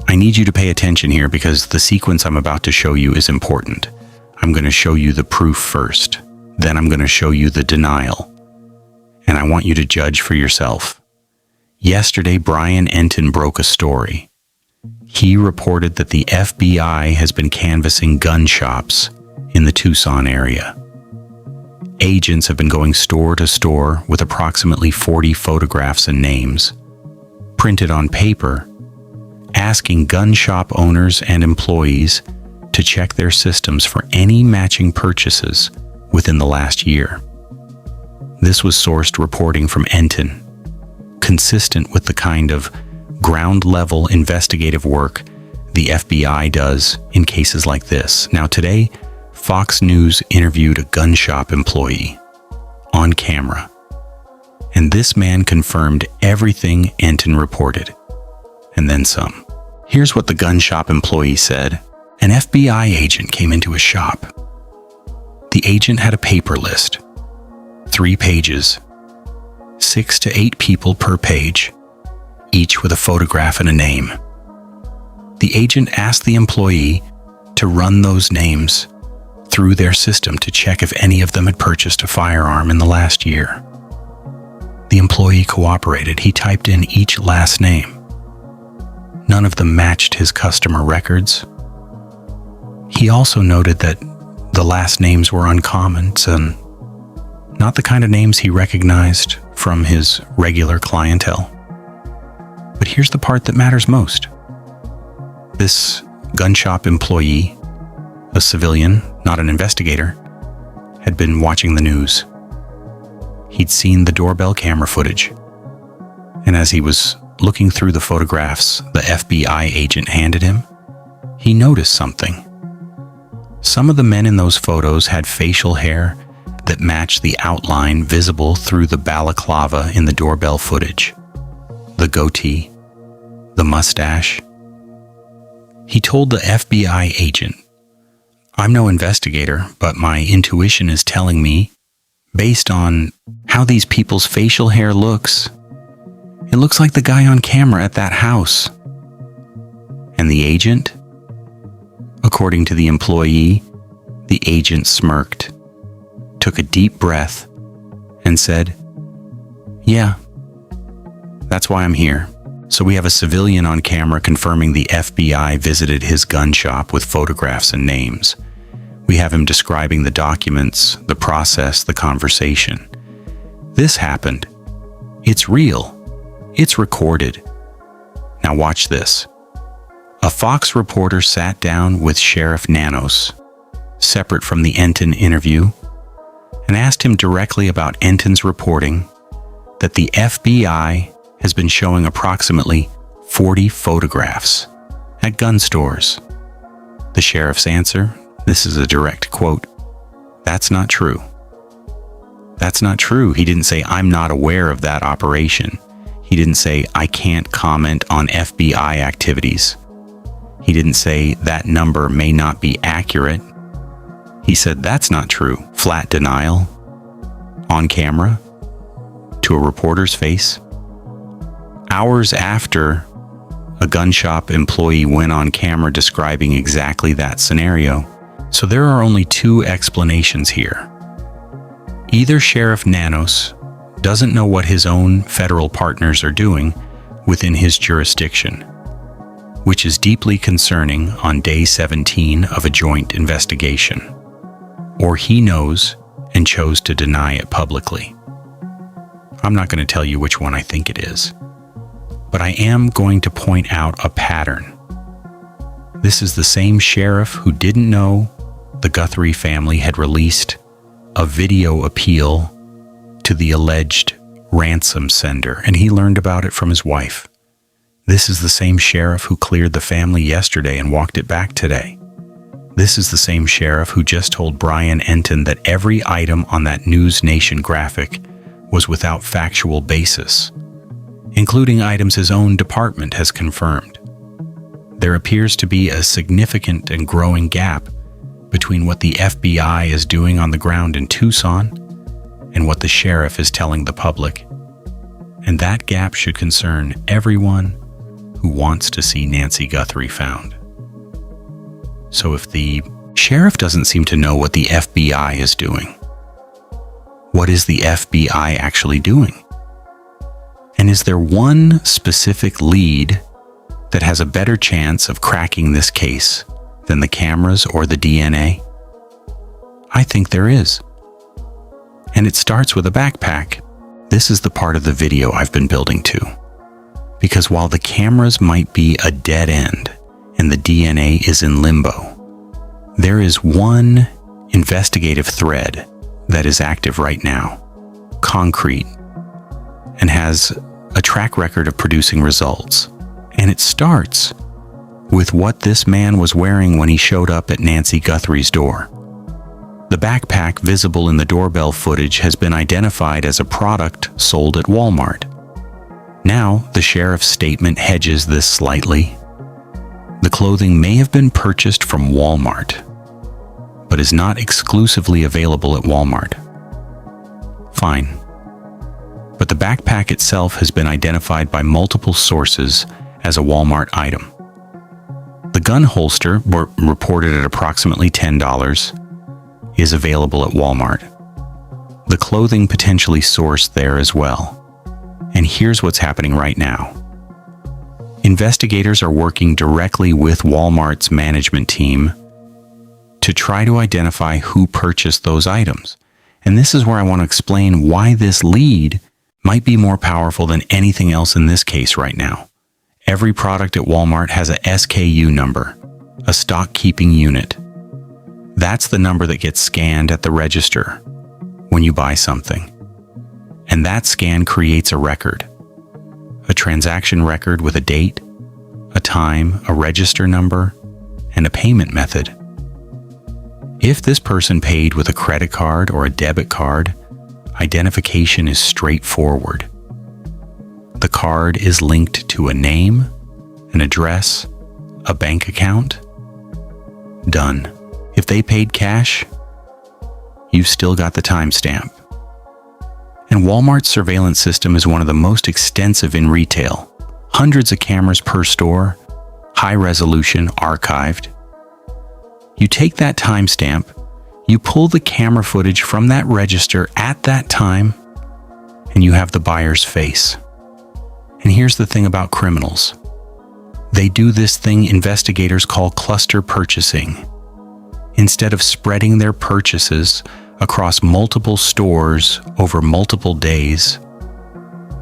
I need you to pay attention here because the sequence I'm about to show you is important. I'm going to show you the proof first. Then I'm going to show you the denial. And I want you to judge for yourself. Yesterday, Brian Entin broke a story. He reported that the FBI has been canvassing gun shops in the Tucson area. Agents have been going store to store with approximately 40 photographs and names, printed on paper, asking gun shop owners and employees to check their systems for any matching purchases within the last year. This was sourced reporting from Entin, consistent with the kind of ground-level investigative work the FBI does in cases like this. Now today, Fox News interviewed a gun shop employee on camera, and this man confirmed everything Entin reported, and then some. Here's what the gun shop employee said. An FBI agent came into a shop. The agent had a paper list, 3 pages, 6 to 8 people per page, each with a photograph and a name. The agent asked the employee to run those names through their system to check if any of them had purchased a firearm in the last year. The employee cooperated. He typed in each last name. None of them matched his customer records. He also noted that the last names were uncommon and not the kind of names he recognized from his regular clientele. But here's the part that matters most. This gun shop employee, a civilian, not an investigator, had been watching the news. He'd seen the doorbell camera footage, and as he was looking through the photographs the FBI agent handed him, he noticed something. Some of the men in those photos had facial hair that matched the outline visible through the balaclava in the doorbell footage, the goatee, the mustache. He told the FBI agent, "I'm no investigator, but my intuition is telling me, based on how these people's facial hair looks, it looks like the guy on camera at that house." And the agent? According to the employee, the agent smirked, took a deep breath, and said, "Yeah, that's why I'm here." So we have a civilian on camera confirming the FBI visited his gun shop with photographs and names. We have him describing the documents, the process, the conversation. This happened. It's real. It's recorded. Now watch this. A Fox reporter sat down with Sheriff Nanos, separate from the Entin interview, and asked him directly about Entin's reporting that the FBI has been showing approximately 40 photographs at gun stores. The sheriff's answer, this is a direct quote, "That's not true. That's not true." He didn't say, "I'm not aware of that operation." He didn't say, "I can't comment on FBI activities." He didn't say, "That number may not be accurate." He said, "That's not true." Flat denial. On camera. To a reporter's face. Hours after a gun shop employee went on camera describing exactly that scenario. So there are only 2 explanations here. Either Sheriff Nanos doesn't know what his own federal partners are doing within his jurisdiction, which is deeply concerning on day 17 of a joint investigation, or he knows and chose to deny it publicly. I'm not going to tell you which one I think it is, but I am going to point out a pattern. This is the same sheriff who didn't know the Guthrie family had released a video appeal to the alleged ransom sender, and he learned about it from his wife. This is the same sheriff who cleared the family yesterday and walked it back today. This is the same sheriff who just told Brian Entin that every item on that NewsNation graphic was without factual basis, including items his own department has confirmed. There appears to be a significant and growing gap between what the FBI is doing on the ground in Tucson and what the sheriff is telling the public. And that gap should concern everyone who wants to see Nancy Guthrie found. So if the sheriff doesn't seem to know what the FBI is doing, what is the FBI actually doing? And is there one specific lead that has a better chance of cracking this case than the cameras or the DNA? I think there is. And it starts with a backpack. This is the part of the video I've been building to. Because while the cameras might be a dead end and the DNA is in limbo, there is one investigative thread that is active right now, concrete, and has a track record of producing results. And it starts with what this man was wearing when he showed up at Nancy Guthrie's door. The backpack visible in the doorbell footage has been identified as a product sold at Walmart. Now, the sheriff's statement hedges this slightly. The clothing may have been purchased from Walmart, but is not exclusively available at Walmart. Fine. But the backpack itself has been identified by multiple sources as a Walmart item. The gun holster, reported at approximately $10, is available at Walmart. The clothing potentially sourced there as well. And here's what's happening right now. Investigators are working directly with Walmart's management team to try to identify who purchased those items. And this is where I want to explain why this lead might be more powerful than anything else in this case right now. Every product at Walmart has a SKU number, a stock keeping unit. That's the number that gets scanned at the register when you buy something. And that scan creates a record, a transaction record with a date, a time, a register number, and a payment method. If this person paid with a credit card or a debit card, identification is straightforward. The card is linked to a name, an address, a bank account. Done. If they paid cash, you've still got the timestamp. And Walmart's surveillance system is one of the most extensive in retail. Hundreds of cameras per store, high resolution, archived. You take that timestamp, you pull the camera footage from that register at that time, and you have the buyer's face. And here's the thing about criminals. They do this thing investigators call cluster purchasing. Instead of spreading their purchases across multiple stores over multiple days,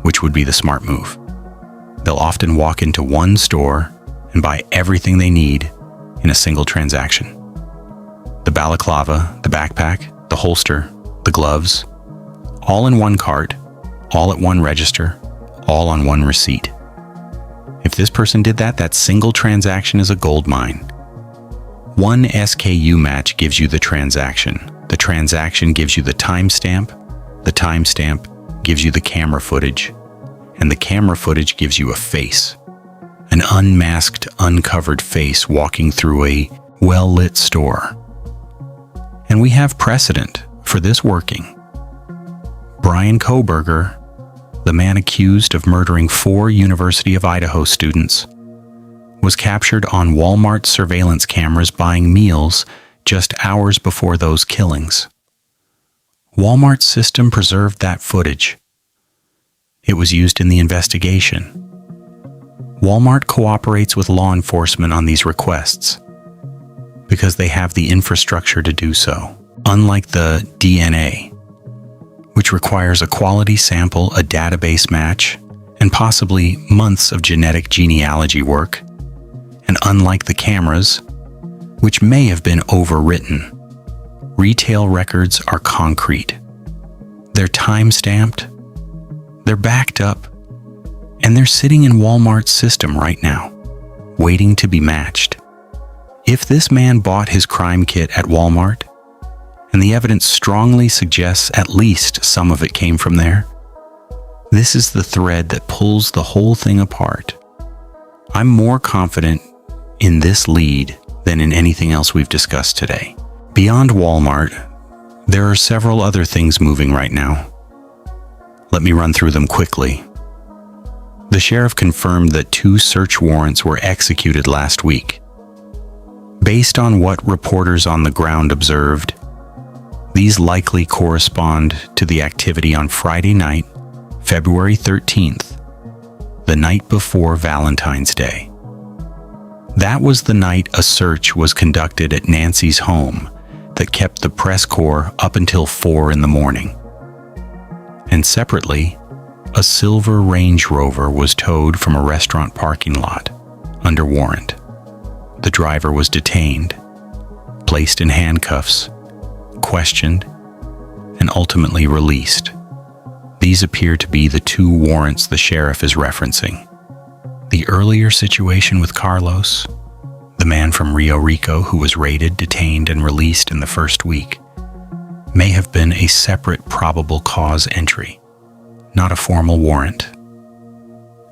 which would be the smart move, they'll often walk into one store and buy everything they need in a single transaction. The balaclava, the backpack, the holster, the gloves, all in one cart, all at one register, all on one receipt. If this person did that, that single transaction is a gold mine. One SKU match gives you the transaction gives you the timestamp gives you the camera footage, and the camera footage gives you a face. An unmasked, uncovered face walking through a well-lit store. And we have precedent for this working. Brian Kohberger, the man accused of murdering 4 University of Idaho students, was captured on Walmart surveillance cameras buying meals just hours before those killings. Walmart's system preserved that footage. It was used in the investigation. Walmart cooperates with law enforcement on these requests because they have the infrastructure to do so, unlike the DNA, which requires a quality sample, a database match, and possibly months of genetic genealogy work, and unlike the cameras, which may have been overwritten, retail records are concrete. They're time-stamped, they're backed up, and they're sitting in Walmart's system right now, waiting to be matched. If this man bought his crime kit at Walmart, and the evidence strongly suggests at least some of it came from there, this is the thread that pulls the whole thing apart. I'm more confident in this lead than in anything else we've discussed today. Beyond Walmart, there are several other things moving right now. Let me run through them quickly. The sheriff confirmed that 2 search warrants were executed last week. Based on what reporters on the ground observed, these likely correspond to the activity on Friday night, February 13th, the night before Valentine's Day. That was the night a search was conducted at Nancy's home that kept the press corps up until 4 in the morning. And separately, a silver Range Rover was towed from a restaurant parking lot under warrant. The driver was detained, placed in handcuffs, questioned, and ultimately released. These appear to be the 2 warrants the sheriff is referencing. The earlier situation with Carlos, the man from Rio Rico who was raided, detained, and released in the first week, may have been a separate probable cause entry, not a formal warrant.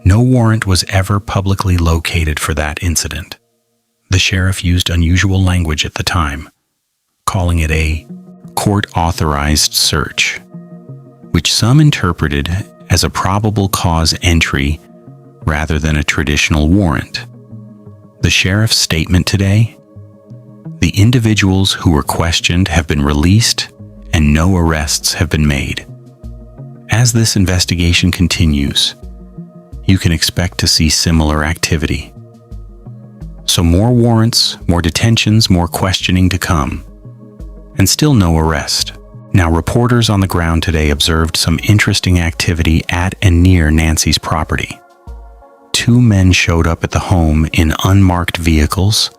No warrant was ever publicly located for that incident. The sheriff used unusual language at the time, calling it a court-authorized search, which some interpreted as a probable cause entry rather than a traditional warrant. The sheriff's statement today: the individuals who were questioned have been released and no arrests have been made. As this investigation continues, you can expect to see similar activity. So more warrants, more detentions, more questioning to come, and still no arrest. Now, reporters on the ground today observed some interesting activity at and near Nancy's property. 2 men showed up at the home in unmarked vehicles,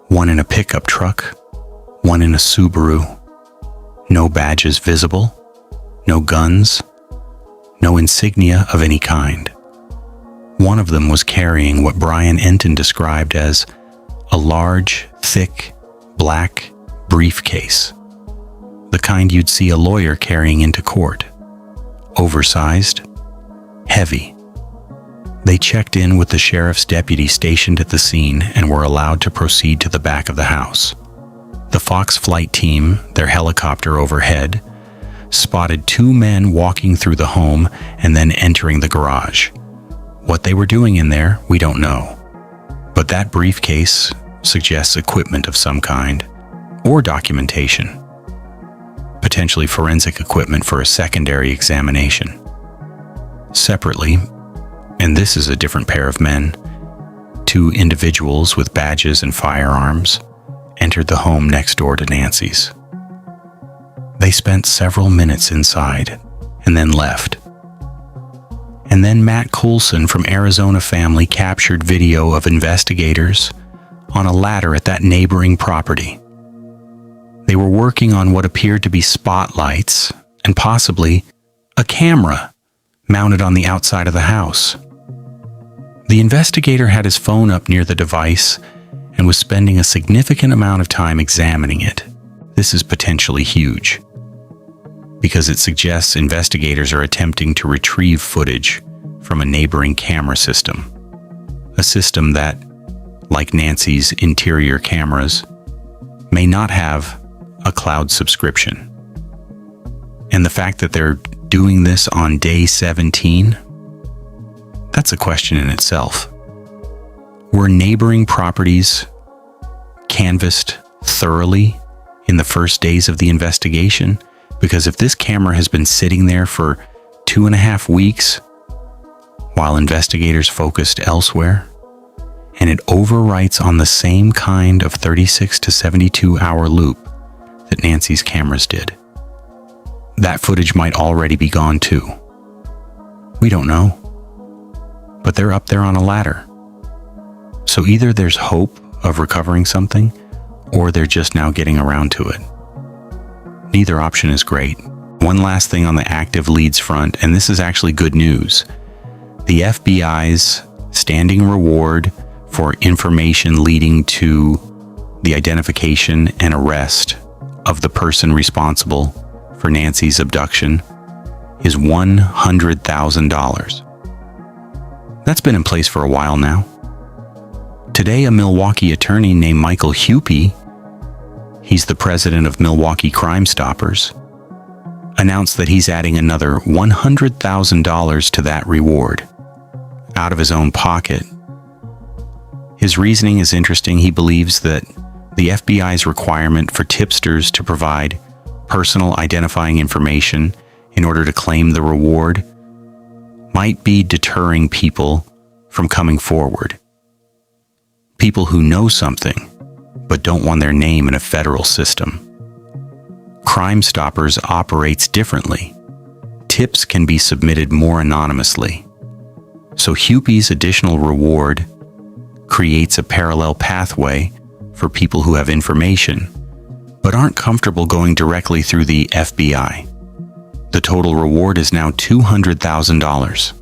one in a pickup truck, one in a Subaru. No badges visible, no guns, no insignia of any kind. One of them was carrying what Brian Entin described as a large, thick, black briefcase, the kind you'd see a lawyer carrying into court. Oversized, heavy. They checked in with the sheriff's deputy stationed at the scene and were allowed to proceed to the back of the house. The Fox flight team, their helicopter overhead, spotted 2 men walking through the home and then entering the garage. What they were doing in there, we don't know. But that briefcase suggests equipment of some kind, or documentation. Potentially forensic equipment for a secondary examination. Separately, and this is a different pair of men, 2 individuals with badges and firearms entered the home next door to Nancy's. They spent several minutes inside and then left. And then Matt Coulson from Arizona Family captured video of investigators on a ladder at that neighboring property. They were working on what appeared to be spotlights and possibly a camera mounted on the outside of the house. The investigator had his phone up near the device and was spending a significant amount of time examining it. This is potentially huge, because it suggests investigators are attempting to retrieve footage from a neighboring camera system, a system that, like Nancy's interior cameras, may not have a cloud subscription. And the fact that they're doing this on day 17, that's a question in itself. Were neighboring properties canvassed thoroughly in the first days of the investigation? Because if this camera has been sitting there for 2.5 weeks while investigators focused elsewhere, and it overwrites on the same kind of 36 to 72 hour loop that Nancy's cameras did, that footage might already be gone too. We don't know. But they're up there on a ladder. So either there's hope of recovering something, or they're just now getting around to it. Neither option is great. One last thing on the active leads front, and this is actually good news. The FBI's standing reward for information leading to the identification and arrest of the person responsible for Nancy's abduction is $100,000. That's been in place for a while now. Today, a Milwaukee attorney named Michael Hupy, he's the president of Milwaukee Crime Stoppers, announced that he's adding another $100,000 to that reward, out of his own pocket. His reasoning is interesting. He believes that the FBI's requirement for tipsters to provide personal identifying information in order to claim the reward might be deterring people from coming forward. People who know something, but don't want their name in a federal system. Crime Stoppers operates differently. Tips can be submitted more anonymously. So Hupy's additional reward creates a parallel pathway for people who have information, but aren't comfortable going directly through the FBI. The total reward is now $200,000.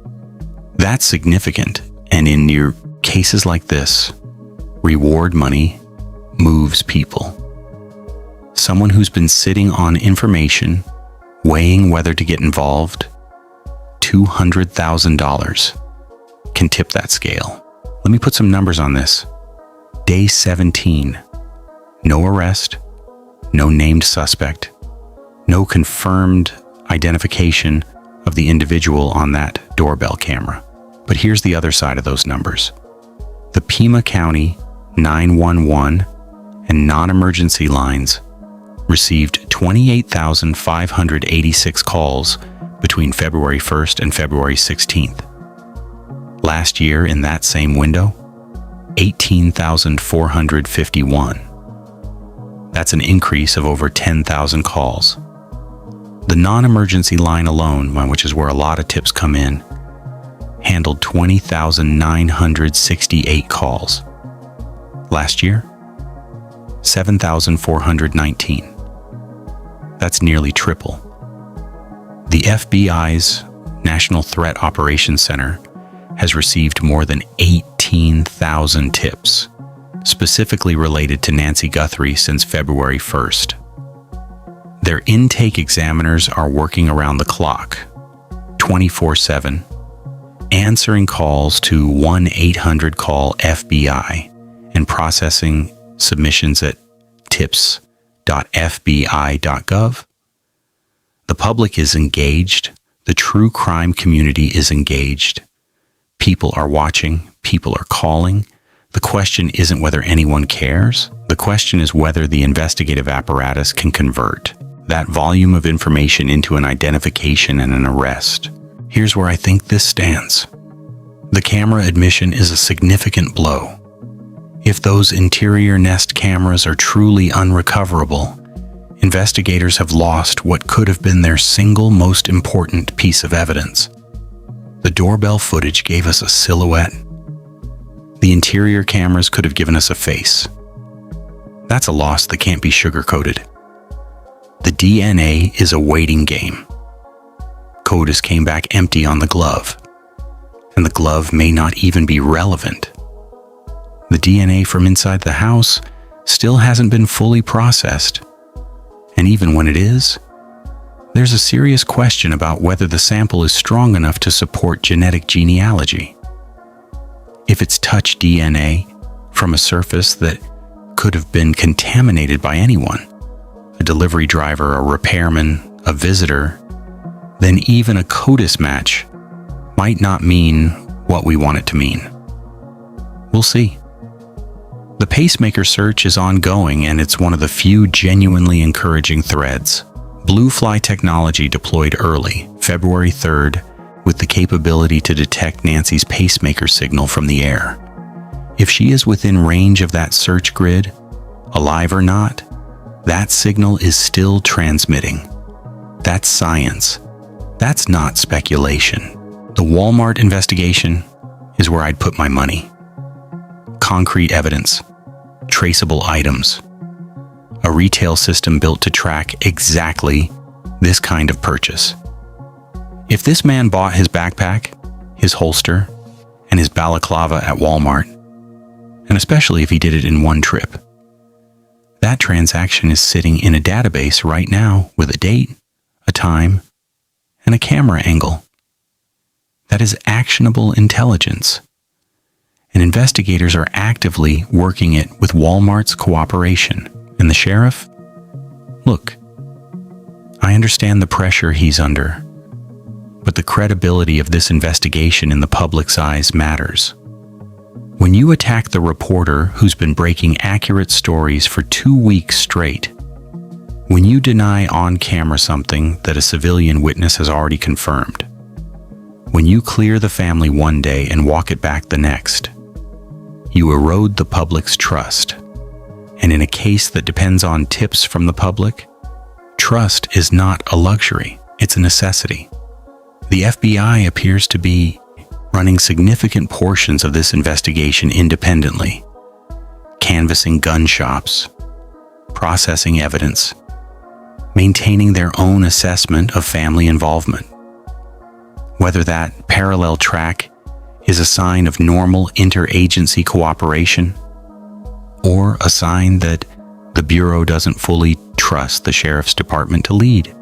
That's significant, and in near cases like this, reward money moves people. Someone who's been sitting on information, weighing whether to get involved, $200,000 can tip that scale. Let me put some numbers on this. Day 17, no arrest, no named suspect, no confirmed identification of the individual on that doorbell camera. But here's the other side of those numbers. The Pima County 911 and non-emergency lines received 28,586 calls between February 1st and February 16th. Last year, in that same window, 18,451. That's an increase of over 10,000 calls. The non-emergency line alone, which is where a lot of tips come in, handled 20,968 calls. Last year, 7,419. That's nearly triple. The FBI's National Threat Operations Center has received more than 18,000 tips, specifically related to Nancy Guthrie since February 1st. Their intake examiners are working around the clock, 24/7, answering calls to 1-800-CALL-FBI and processing submissions at tips.fbi.gov. The public is engaged. The true crime community is engaged. People are watching. People are calling. The question isn't whether anyone cares. The question is whether the investigative apparatus can convert that volume of information into an identification and an arrest. Here's where I think this stands. The camera admission is a significant blow. If those interior Nest cameras are truly unrecoverable, investigators have lost what could have been their single most important piece of evidence. The doorbell footage gave us a silhouette. The interior cameras could have given us a face. That's a loss that can't be sugarcoated. The DNA is a waiting game. CODIS came back empty on the glove, and the glove may not even be relevant. The DNA from inside the house still hasn't been fully processed, and even when it is, there's a serious question about whether the sample is strong enough to support genetic genealogy. If it's touch DNA from a surface that could have been contaminated by anyone, a delivery driver, a repairman, a visitor, then even a CODIS match might not mean what we want it to mean. We'll see. The Pacemaker search is ongoing, and it's one of the few genuinely encouraging threads. BlueFly technology deployed early, February 3rd, with the capability to detect Nancy's pacemaker signal from the air. If she is within range of that search grid, alive or not, that signal is still transmitting. That's science. That's not speculation. The Walmart investigation is where I'd put my money. Concrete evidence, traceable items, a retail system built to track exactly this kind of purchase. If this man bought his backpack, his holster, and his balaclava at Walmart, and especially if he did it in one trip, that transaction is sitting in a database right now with a date, a time, and a camera angle. That is actionable intelligence. And investigators are actively working it with Walmart's cooperation. And the sheriff? Look, I understand the pressure he's under, but the credibility of this investigation in the public's eyes matters. When you attack the reporter who's been breaking accurate stories for 2 weeks straight, when you deny on camera something that a civilian witness has already confirmed, when you clear the family one day and walk it back the next, you erode the public's trust. And in a case that depends on tips from the public, trust is not a luxury, it's a necessity. The FBI appears to be running significant portions of this investigation independently, canvassing gun shops, processing evidence, maintaining their own assessment of family involvement. Whether that parallel track is a sign of normal interagency cooperation, or a sign that the Bureau doesn't fully trust the Sheriff's Department to lead.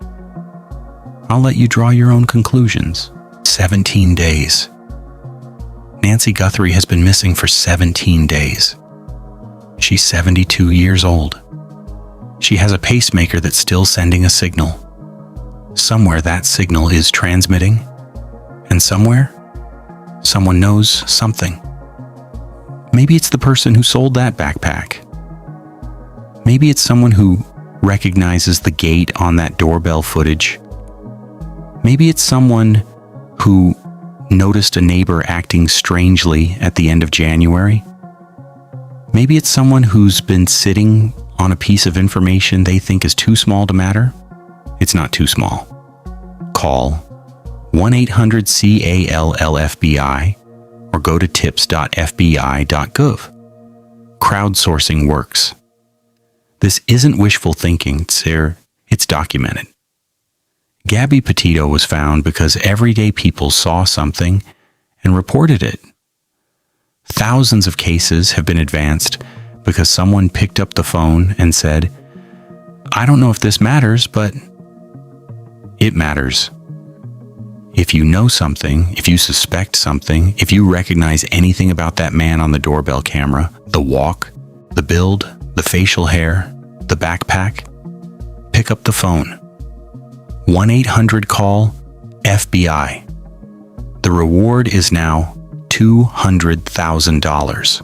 I'll let you draw your own conclusions. 17 days. Nancy Guthrie has been missing for 17 days. She's 72 years old. She has a pacemaker that's still sending a signal. Somewhere that signal is transmitting, and somewhere, someone knows something. Maybe it's the person who sold that backpack. Maybe it's someone who recognizes the gate on that doorbell footage. Maybe it's someone who noticed a neighbor acting strangely at the end of January. Maybe it's someone who's been sitting on a piece of information they think is too small to matter. It's not too small. Call 1-800-CALL-FBI or go to tips.fbi.gov. Crowdsourcing works. This isn't wishful thinking, it's documented. Gabby Petito was found because everyday people saw something and reported it. Thousands of cases have been advanced because someone picked up the phone and said, "I don't know if this matters, but it matters." If you know something, if you suspect something, if you recognize anything about that man on the doorbell camera, the walk, the build, the facial hair, the backpack, pick up the phone. 1-800-CALL-FBI. The reward is now $200,000.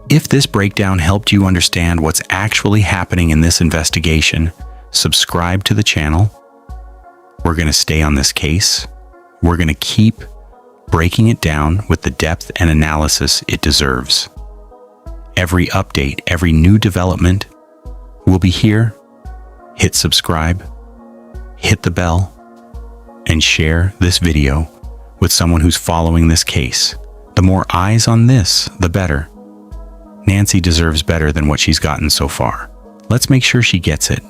If this breakdown helped you understand what's actually happening in this investigation, subscribe to the channel. We're going to stay on this case. We're going to keep breaking it down with the depth and analysis it deserves. Every update, every new development will be here. Hit subscribe, hit the bell, and share this video with someone who's following this case. The more eyes on this, the better. Nancy deserves better than what she's gotten so far. Let's make sure she gets it.